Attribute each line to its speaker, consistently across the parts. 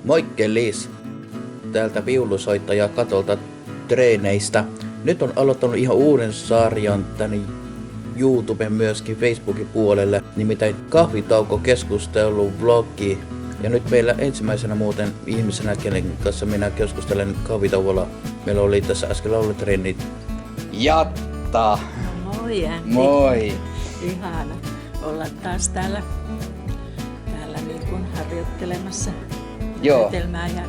Speaker 1: Moikkelis! Täältä viulusoittaja katolta treeneistä. Nyt on aloittanut ihan uuden sarjan tänne YouTuben myöskin Facebookin puolelle. Nimittäin kahvitauko keskustelu vlogi. Ja nyt meillä ensimmäisenä muuten ihmisenä, kenen kanssa minä keskustelen kahvitauolla. Meillä oli tässä äsken laulutreenit. Jatta!
Speaker 2: No moi Antti.
Speaker 1: Moi!
Speaker 2: Ihana olla taas täällä niin kuin harjoittelemassa näytelmää. Ja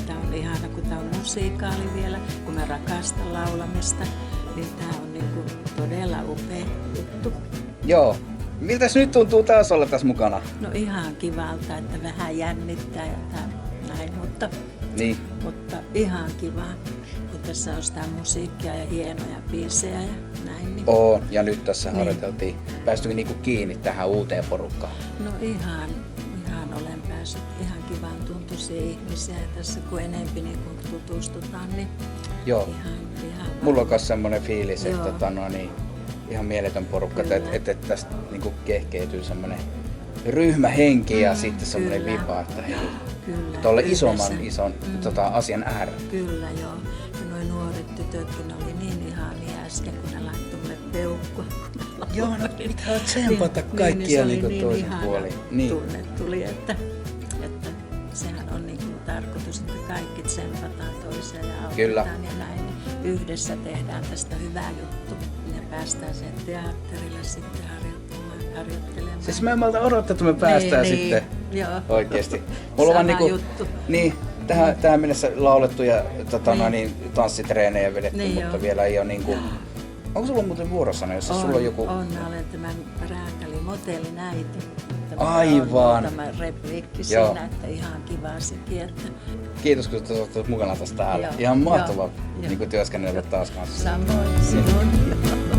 Speaker 2: tää on ihana, kun tää on musiikaali vielä, kun mä rakastan laulamista, niin tää on niin kuin todella upea juttu.
Speaker 1: Joo. Miltäs nyt tuntuu taas olla tässä mukana?
Speaker 2: No ihan kivalta, että vähän jännittää ja näin, mutta ihan kiva, kun tässä on sitä musiikkia ja hienoja biisejä ja näin. Niin.
Speaker 1: Ja nyt tässä harjoiteltiin. Päästykö niinku kiinni tähän uuteen porukkaan?
Speaker 2: No ihan olen päässyt ihan kivaan tuntuisiin ihmisiä tässä, kun enempi niin kun tutustutaan, niin
Speaker 1: Joo.
Speaker 2: ihan
Speaker 1: Mulla on myös semmoinen fiilis, että ihan mieletön porukka, että tästä niinku kehkeytyy semmoinen ryhmähenki ja sitten semmoinen vipa, että tuolle ison asian äärellä.
Speaker 2: Kyllä joo. Ja nuo nuoret tytötkin oli niin ihania äsken, kun ne laittoi mulle peukkua.
Speaker 1: Joo, no pitää tsempata kaikkia niin toisen puolin.
Speaker 2: Niin tunne tuli, että sehän on niin kuin tarkoitus, että kaikki tsempataan toisia ja autetaan ja näin. Yhdessä tehdään tästä hyvä juttu ja päästään sen teatterille sitten harjoittelemaan.
Speaker 1: Siis mä en malta odottaa, että me päästään sitten oikeesti. Mulla on vaan
Speaker 2: juttu.
Speaker 1: Niin, tähän mennessä laulettu ja tanssitreenejä vedetty, mutta vielä ei ole niinku... Onko sulla muuten vuorossana, jos sulla on joku...
Speaker 2: Olen tämän Rääkälin motelin äiti.
Speaker 1: Aivan!
Speaker 2: Tämä repliikki siinä, että ihan kiva sekin, että...
Speaker 1: Kiitos, kun olet mukana tässä täällä. Ihan mahtavaa niin työskennellä taas kanssa.
Speaker 2: Samoin sinun.